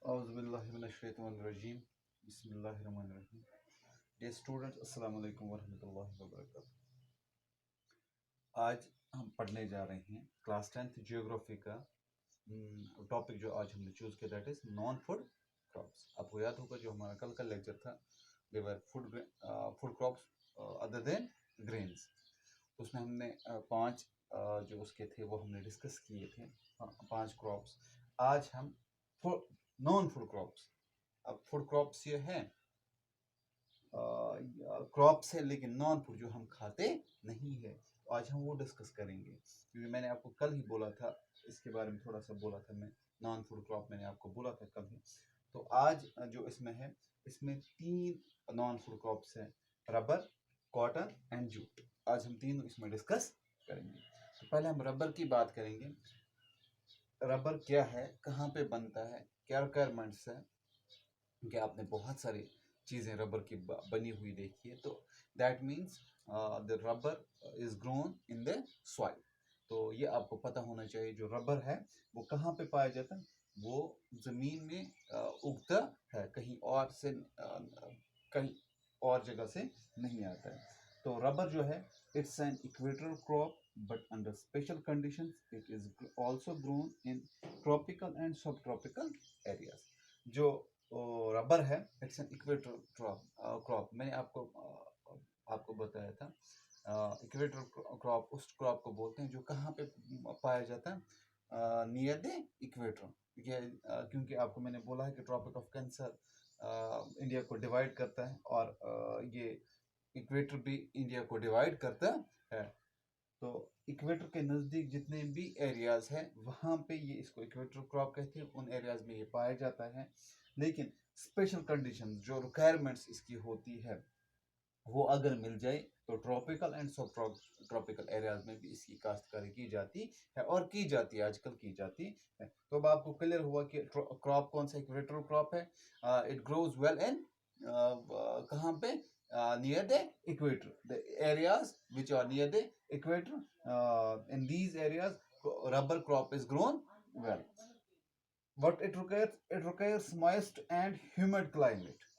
औज़ुबिल्लाहिमिनश्शैतानिर्रजीम बिस्मिल्लाहिर्रहमानिर्रहीम। Dear students, अस्सलाम वालेकुम वरहमतुल्लाहि वबरकातुहू। आज हम पढ़ने जा रहे हैं क्लास 10th जियोग्राफी का टॉपिक जो आज हमने चूज़ किया, that is non food crops. आपको याद होगा जो हमारा कल का लेक्चर था, they were food crops other than grains. उसमें हमने पांच जो उसके थे वो हमने डिस्कस किए थे, पांच क्रॉप्स। आज हम नॉन फूड क्रॉप्स, अब फूड क्रॉप्स ये हैं क्रॉप्स है लेकिन नॉन फूड जो हम खाते नहीं है, तो आज हम वो डिस्कस करेंगे। क्योंकि मैंने आपको कल ही बोला था, इसके बारे में थोड़ा सा बोला था मैं, नॉन फूड क्रॉप मैंने आपको बोला था कल ही। तो आज जो इसमें है, इसमें तीन नॉन फूड क्रॉप्स हैं, रबर, कॉटन एंड जूट। आज हम तीनों इसमें डिस्कस करेंगे। तो पहले हम रबर की बात करेंगे। रबर क्या है, कहाँ पे बनता है, क्या रिक्वायरमेंट्स है, क्योंकि आपने बहुत सारी चीज़ें रबर की बनी हुई देखी है। तो that means the rubber is grown in the soil. तो ये आपको पता होना चाहिए, जो रबर है वो कहाँ पे पाया जाता है, वो ज़मीन में उगता है, कहीं और से कहीं और जगह से नहीं आता है। तो रबर जो है, it's an equatorial crop but under special conditions it is also grown in tropical and subtropical areas. जो रबर है, इट्स एन इक्वेटर क्रॉप। मैंने आपको बताया था, इक्वेटर क्रॉप उस क्रॉप को बोलते हैं जो कहाँ पे पाया जाता है, नियर द इक्वेटर। क्योंकि आपको मैंने बोला है कि ट्रॉपिक ऑफ कैंसर इंडिया को डिवाइड करता है, और ये इक्वेटर भी इंडिया को डिवाइड करता है। तो इक्वेटर के नज़दीक जितने भी एरियाज हैं वहाँ पे ये इसको इक्वेटर क्रॉप कहते हैं, उन एरियाज में ये पाया जाता है। लेकिन स्पेशल कंडीशंस, जो रिक्वायरमेंट्स इसकी होती है, वो अगर मिल जाए तो ट्रॉपिकल एंड सब ट्रॉपिकल एरियाज में भी इसकी काश्तकारी की जाती है, और की जाती है, आजकल की जाती है। तो अब आपको क्लियर हुआ कि क्रॉप कौन सा इक्वेटर क्रॉप है। इट ग्रोज वेल इन कहाँ पे, near the equator, the areas which are near the equator, in these areas rubber crop is grown well. What it requires moist and humid climate.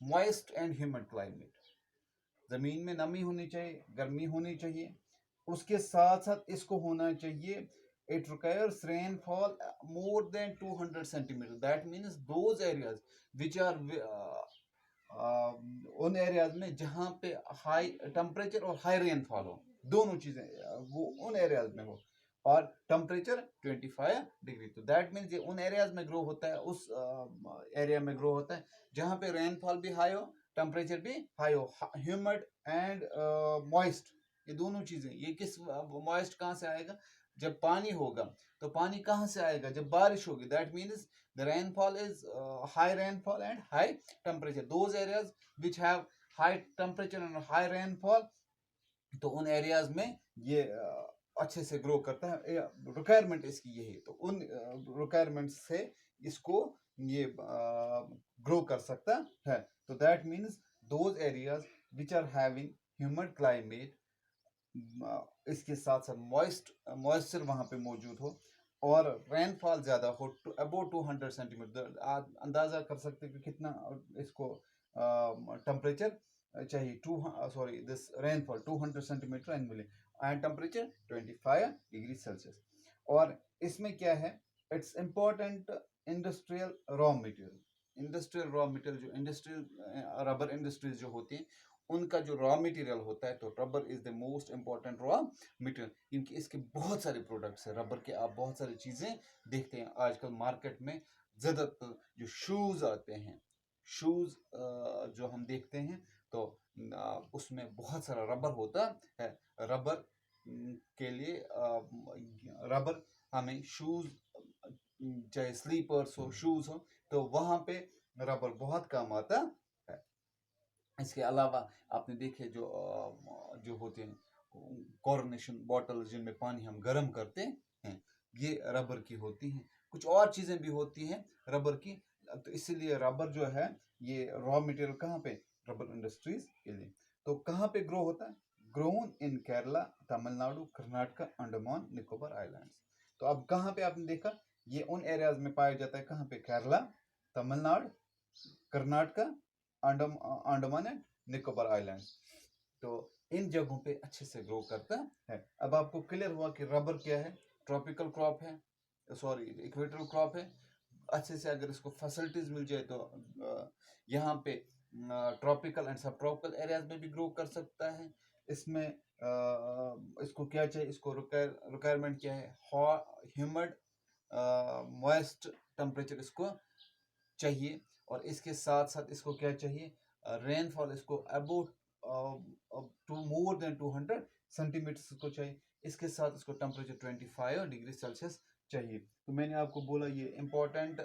Moist and humid climate, जमीन में नमी होनी चाहिए, गर्मी होनी चाहिए, उसके साथ साथ इसको होना चाहिए, it requires rainfall more than 200 centimeter. That means those areas which are उन एरियाज में जहाँ पे हाई टेम्परेचर और हाई रेनफॉल हो, दोनों चीजें वो उन एरियाज में हो, और टेम्परेचर 25 डिग्री। तो दैट मीन्स ये उन एरियाज में ग्रो होता है, उस एरिया में ग्रो होता है जहाँ पे रेनफॉल भी हाई हो, टेम्परेचर भी हाई हो, ह्यूमिड एंड मॉइस्ट, ये दोनों चीजें। ये किस मॉइस्ट कहाँ से आएगा, जब पानी होगा। तो पानी कहाँ से आएगा, जब बारिश होगी। That means the rainfall is high rainfall and high temperature. Those areas which have high temperature and high rainfall, तो उन एरियाज में ये अच्छे से ग्रो करता है। रिक्वायरमेंट इसकी यही है, तो उन रिक्वायरमेंट से इसको ये ग्रो कर सकता है। तो that means those areas which are having humid climate, इसके साथ साथ मॉइस्चर वहाँ पे मौजूद हो, और रेनफॉल ज़्यादा हो, अबाउट 200 सेंटीमीटर। आप अंदाज़ा कर सकते हैं कि कितना इसको टेम्परेचर चाहिए। This rainfall 200 centimetre annually, and temperature 25 degree Celsius. और इसमें क्या है, it's important industrial raw material. Industrial raw material, जो इंडस्ट्रियल रबर इंडस्ट्रीज जो होती हैं, उनका जो रॉ मटेरियल होता है, तो rubber is the most important raw material, क्योंकि इसके बहुत सारे प्रोडक्ट्स हैं रबर के। आप बहुत सारी चीज़ें देखते हैं आजकल मार्केट में, ज़्यादातर जो शूज़ आते हैं, शूज़ जो हम देखते हैं, तो उसमें बहुत सारा रबर होता है। रबर के लिए रबर हमें शूज़, चाहे स्लीपर्स हो, शूज़ हो, तो वहाँ पे रबर बहुत काम आता है। इसके अलावा आपने देखे जो होते हैं कॉर्नेशन बॉटल, जिनमें पानी हम गर्म करते हैं, ये रबर की होती हैं। कुछ और चीज़ें भी होती हैं रबर की। तो इसीलिए रबर जो है, ये रॉ मटेरियल कहाँ पे, रबर इंडस्ट्रीज के लिए। तो कहाँ पे ग्रो होता है, grown in Kerala, Tamil Nadu, Karnataka, Andaman Nicobar islands. तो अब कहाँ पे आपने देखा, ये उन एरियाज में पाया जाता है, कहाँ पे, केरला तमिलनाडु, कर्नाटका, अंडमान एंड निकोबार आइलैंड्स। तो इन जगहों पे अच्छे से ग्रो करता है। अब आपको क्लियर हुआ कि रबर क्या है, ट्रॉपिकल क्रॉप है, सॉरी इक्वेटोरियल क्रॉप है। अच्छे से अगर इसको फैसिलिटीज मिल जाए तो यहाँ पे ट्रॉपिकल एंड सब ट्रॉपिकल एरियाज में भी ग्रो कर सकता है। इसमें इसको क्या चाहिए, इसको रिक्वायरमेंट क्या है, ह्यूमिड मॉइस्ट टेम्परेचर इसको चाहिए। और इसके साथ साथ इसको क्या चाहिए, रेनफॉल इसको about to more than 200 centimetre को चाहिए। इसके साथ इसको टेम्परेचर 25 डिग्री सेल्सियस चाहिए। तो मैंने आपको बोला ये इंपॉर्टेंट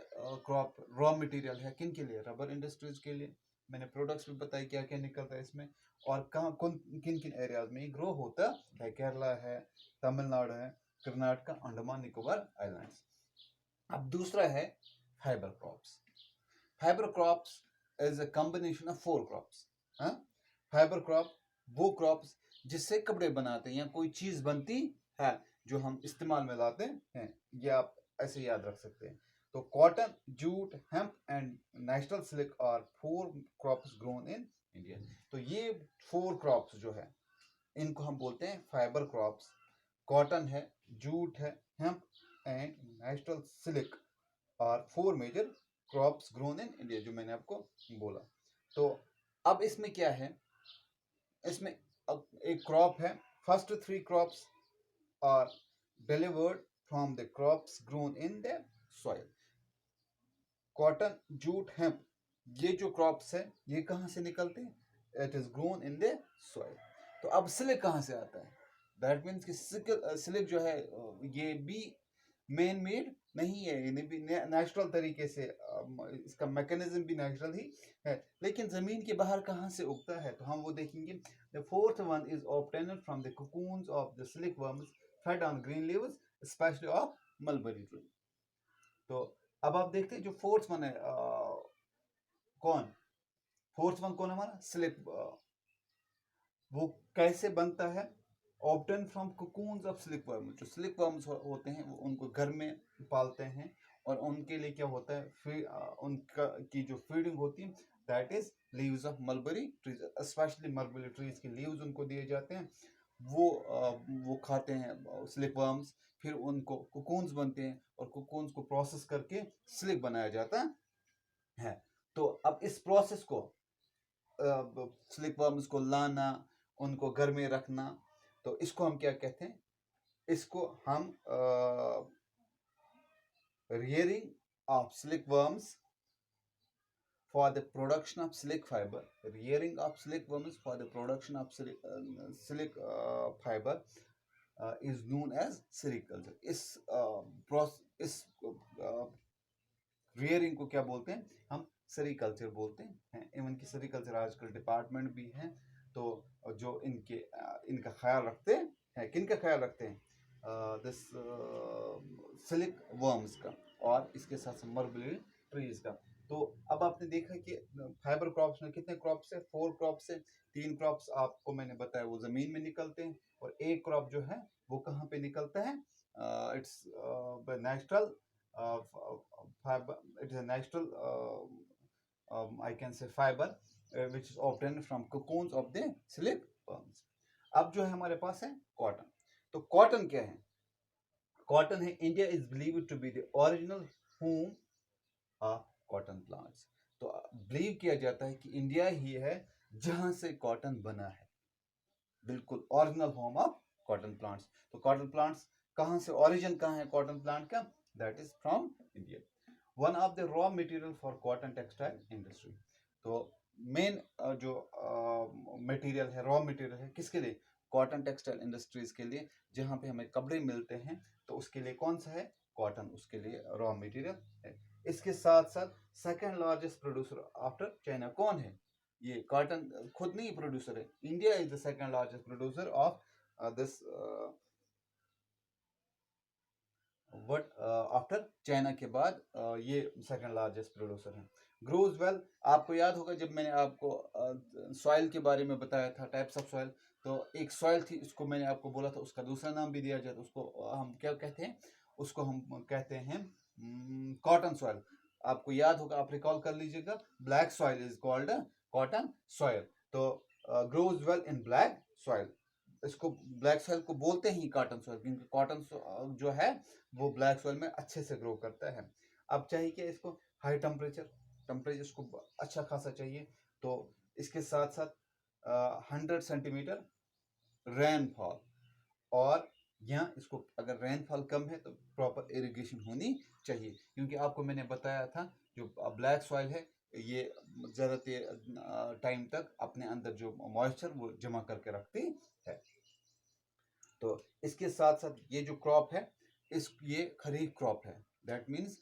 क्रॉप रॉ मटेरियल है किन के लिए, रबर इंडस्ट्रीज के लिए। मैंने प्रोडक्ट्स भी बताई क्या क्या निकलता है इसमें और कहाँ किन किन एरियाज में ग्रो होता है। केरला है, तमिलनाडु है, कर्नाटका, अंडमान निकोबार आइलैंड्स। अब दूसरा है fibre crops. Fibre crops is a combination of 4 crops. Fibre crop वो क्रॉप्स जिससे कपड़े बनाते हैं या कोई चीज बनती है जो हम इस्तेमाल में लाते हैं, ये आप ऐसे याद रख सकते हैं। तो cotton, jute, hemp and national silk are 4 crops grown in India. तो ये 4 क्रॉप्स जो है इनको हम बोलते हैं फाइबर क्रॉप्स। कॉटन है, जूट है, hemp and national silk are 4 major crops grown in India, जो मैंने आपको बोला। तो अब इसमें क्या है, इसमें अब एक क्रॉप है, first 3 crops are delivered from the crops grown in the soil. Cotton, jute, hemp ये जो क्रॉप्स है ये कहाँ से निकलते हैं, it is grown in the soil. तो अब सिल्क कहाँ से आता है, दैट मीन्स कि सिल्क जो है ये भी मैन मेड नहीं है, ये भी नेचुरल तरीके से इसका मैकेनिज्म भी नेचुरल ही है, लेकिन जमीन के बाहर कहाँ से उगता है तो हम वो देखेंगे। The fourth one is obtained from the cocoons of the silk worms fade on green leaves specially of mulberry tree. तो अब आप देखते हैं जो फोर्थ वन है कौन, फोर्थ वन कौन हमारा सिल्क, वो कैसे बनता है, obtain from cocoons of silk worm. जो सिल्क वर्म्स होते हैं वो उनको घर में पालते हैं और उनके लिए क्या होता है, उनका की जो फीडिंग होती है that is leaves of mulberry trees, specially mulberry trees के लीव्स उनको दिए जाते हैं। वो खाते हैं सिल्क वर्म्स, फिर उनको cocoons बनते हैं और cocoons को प्रोसेस करके सिल्क बनाया जाता है। तो अब इस प्रोसेस को सिल्क वर्म्स को लाना, उनको घर में रखना, तो इसको हम क्या कहते हैं, इसको हम rearing of silkworms for the production of silk fiber, rearing of silkworms for the production of silk fiber is known as sericulture। इस rearing को क्या बोलते हैं, हम सेरिकल्चर बोलते हैं। इवन की सेरिकल्चर आजकल डिपार्टमेंट भी है, तो जो इनका ख्याल रखते हैं, किनका ख्याल रखते हैं, दिस सिल्क वर्म्स का और इसके साथ मलबरी ट्रीज का। तो अब आपने देखा कि फाइबर क्रॉप्स में कितने क्रॉप्स है, 4 क्रॉप्स है। 3 क्रॉप्स आपको मैंने बताया वो जमीन में निकलते हैं और एक क्रॉप जो है वो कहाँ पे निकलता है, it's natural fiber, it is a natural I can say fiber which is obtained from cocoons of the silk worms। अब जो है हमारे पास है कॉटन। तो कॉटन क्या है, कॉटन है India is believed to be the original home of cotton plants. तो बिलीव किया जाता है कि इंडिया ही है जहां से कॉटन बना है, बिल्कुल original home of cotton plants. तो कॉटन प्लांट्स कहां से, ओरिजिन कहां है कॉटन प्लांट का, that is from India. One of the raw material for cotton textile industry. तो मेन जो मटेरियल है, रॉ मटेरियल है किसके लिए, कॉटन टेक्सटाइल इंडस्ट्रीज के लिए, जहां पे हमें कपड़े मिलते हैं तो उसके लिए कौन सा है, कॉटन उसके लिए रॉ मटेरियल है। इसके साथ साथ second largest producer after China कौन है, ये कॉटन खुद नहीं प्रोड्यूसर है, India is the second largest producer of this what after China के बाद ये सेकंड लार्जेस्ट प्रोड्यूसर है। ग्रोज वेल, आपको याद होगा जब मैंने आपको सॉइल के बारे में बताया था, टाइप्स ऑफ सॉइल, तो एक सॉइल थी उसको मैंने आपको बोला था उसका दूसरा नाम भी दिया जाता है, उसको हम क्या कहते हैं, उसको हम कहते हैं कॉटन सॉइल। आपको याद होगा, आप रिकॉल कर लीजिएगा, black soil is called cotton soil. तो grows well in black soil, इसको ब्लैक सॉइल को बोलते हैं कॉटन सॉइल, क्योंकि कॉटन जो है वो ब्लैक सॉइल में अच्छे से ग्रो करता है। अब चाहिए कि इसको हाई टेम्परेचर इसको अच्छा खासा चाहिए। तो इसके साथ साथ 100 सेंटीमीटर रेनफॉल, और यहाँ इसको अगर रेनफॉल कम है तो प्रॉपर इरिगेशन होनी चाहिए, क्योंकि आपको मैंने बताया था जो ब्लैक सॉइल है ये ज़्यादा टाइम तक अपने अंदर जो मॉइस्चर वो जमा करके रखती है। तो इसके साथ साथ ये जो क्रॉप है ये खरीफ क्रॉप है, that means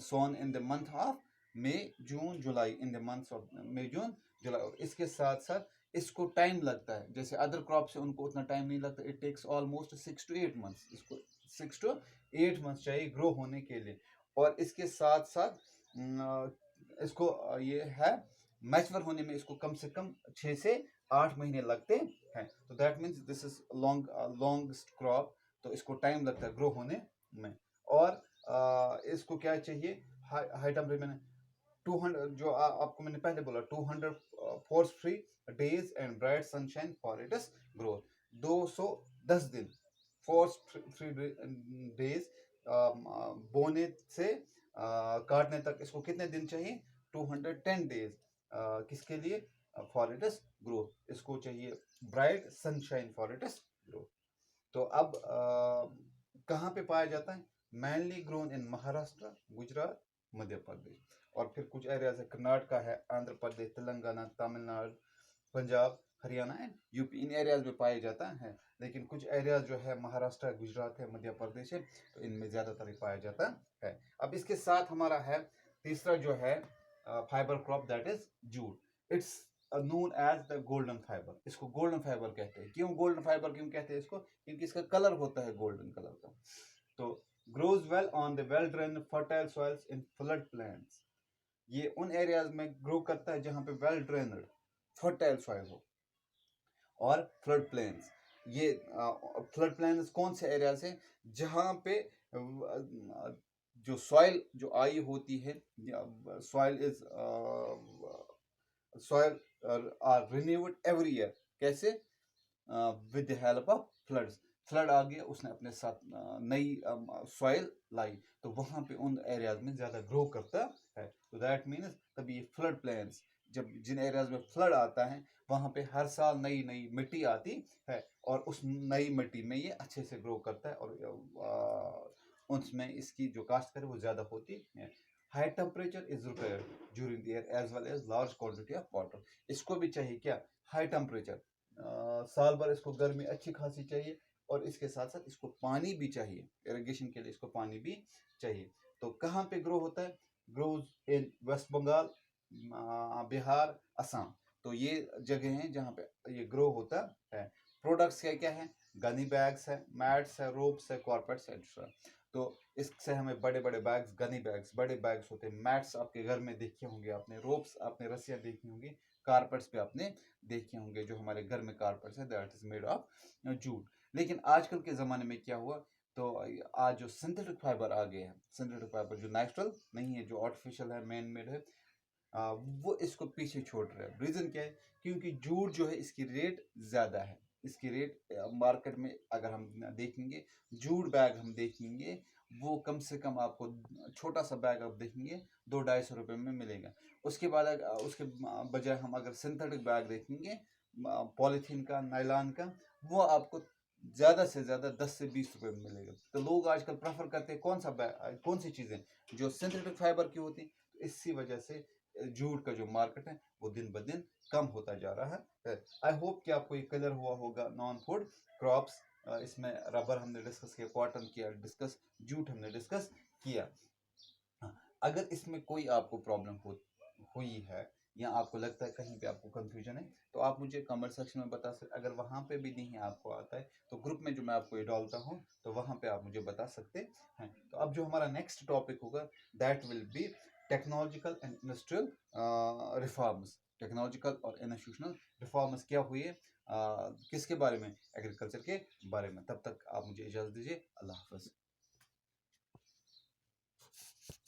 sown in the month of May June July, in the month of May June July. और इसके साथ साथ इसको टाइम लगता है, जैसे अदर क्रॉप से उनको उतना टाइम नहीं लगता, it takes almost 6 to 8 months, इसको 6 to 8 months चाहिए ग्रो होने के लिए। और इसके साथ साथ इसको ये है मैच्योर होने में इसको कम से कम 6 से 8 महीने लगते हैं। तो that means this is longest crop, तो इसको टाइम लगता है ग्रो होने में। और इसको क्या चाहिए, हाई टेम्परेचर में 200, जो आपको मैंने पहले बोला 200 force free days and bright sunshine for its growth. 210 दिन फोर्स फ्री डेज, बोने से काटने तक इसको कितने दिन चाहिए, 210 डेज। किसके लिए, फॉर इट्स ग्रोथ, इसको चाहिए bright sunshine for its growth. तो अब कहाँ पे पाया जाता है, mainly grown in Maharashtra, Gujarat, Madhya Pradesh, और फिर कुछ एरियाज है कर्नाटका है, आंध्र प्रदेश, तेलंगाना, तमिलनाडु, पंजाब, हरियाणा एंड यूपी, इन एरियाज में पाया जाता है। लेकिन कुछ एरियाज जो है महाराष्ट्र, गुजरात है, मध्य प्रदेश है, तो इनमें ज्यादातर पाया जाता है। अब इसके साथ हमारा है तीसरा जो है fibre crop, that is jute. It's known as the golden fibre, इसको गोल्डन फाइबर कहते हैं। क्यों गोल्डन फाइबर क्यों कहते हैं इसको, क्योंकि इसका कलर होता है गोल्डन कलर का। तो grows well on the well drain fertile soils in flood plains, ये उन एरियाज में ग्रो करता है जहां पे वेल ड्रेन्ड फर्टाइल सॉइल हो। और फ्लड प्लेन्स, ये फ्लड प्लेन्स कौन से एरियाज है, जहां पे जो सॉइल जो आई होती है, soil is soil are renewed every year, कैसे, with the help of floods. Flood आ गया, उसने अपने साथ नई सॉइल लाई, तो वहां पे उन एरियाज में ज्यादा ग्रो करता है। तो दैट मीन्स तभी ये फ्लड प्लेन्स, जब जिन एरियाज में फ्लड आता है वहां पे हर साल नई नई मिट्टी आती है, और उस नई मिट्टी में ये अच्छे से ग्रो करता है, और उसमें इसकी जो काश्त करे वो ज्यादा होती है। High temperature is required during the year as well as large quantity of water, इसको भी चाहिए क्या, हाई टेम्परेचर, साल भर इसको गर्मी अच्छी खासी चाहिए, और इसके साथ साथ इसको पानी भी चाहिए, इरिगेशन के लिए इसको पानी भी चाहिए। तो कहाँ पे ग्रो होता है, ग्रोज इन वेस्ट बंगाल, बिहार, असम, तो ये जगह हैं जहाँ पे ये ग्रो होता है। प्रोडक्ट्स क्या क्या है, गनी बैग्स है, मैट्स है, रोप्स है, कॉर्पेट्स एक्स्ट्रा। तो इससे हमें बड़े बड़े बैग्स, गनी बैग्स, बड़े बैग्स होते हैं, मैट्स आपके घर में देखे होंगे आपने, रोप्स आपने रस्सियाँ देखी होंगी, कारपेट्स पे आपने देखे होंगे, जो हमारे घर में कारपेट्स है, that is made of jute. लेकिन आजकल के ज़माने में क्या हुआ, तो आज जो सिंथेटिक फाइबर आ गए हैं, सिंथेटिक फाइबर जो नेचुरल नहीं है, जो आर्टिफिशियल है, मैन मेड है, वो इसको पीछे छोड़ रहे हैं। रीज़न क्या है, क्योंकि जूट जो है इसकी रेट ज़्यादा है, इसकी रेट मार्केट में अगर हम देखेंगे, जूट बैग हम देखेंगे, वो कम से कम आपको छोटा सा बैग आप देखेंगे 200-250 रुपये में मिलेगा। उसके बाद उसके बजाय हम अगर सिंथेटिक बैग देखेंगे, पॉलीथीन का, नायलॉन का, वो आपको ज़्यादा से ज़्यादा 10 से 20 रुपये में मिलेगा। तो लोग आजकल प्रेफर करते हैं कौन सा बैग, कौन सी चीज़ें जो सिंथेटिक फाइबर की होती, तो इसी वजह से जूट का जो मार्केट है वो दिन ब दिन कम होता जा रहा है। आई होप कि आपको ये क्लियर हुआ होगा नॉन फूड क्रॉप्स। इसमें रबर हमने डिस्कस किया, कॉटन किया डिस्कस, जूट हमने डिस्कस किया। अगर इसमें कोई आपको प्रॉब्लम हुई है, या आपको लगता है कहीं पे आपको कंफ्यूजन है, तो आप मुझे कमेंट सेक्शन में बता सकते। अगर वहाँ पे भी नहीं आपको आता है, तो ग्रुप में जो मैं आपको ये डालता हूँ, तो वहाँ पे आप मुझे बता सकते हैं। तो अब जो हमारा नेक्स्ट टॉपिक होगा, that will be technological and industrial reforms. Technological और इंस्टीट्यूशनल रिफॉर्म्स क्या हुई है, किसके बारे में, एग्रीकल्चर के बारे में। तब तक आप मुझे इजाज़त दीजिए, अल्लाह हाफ़िज़।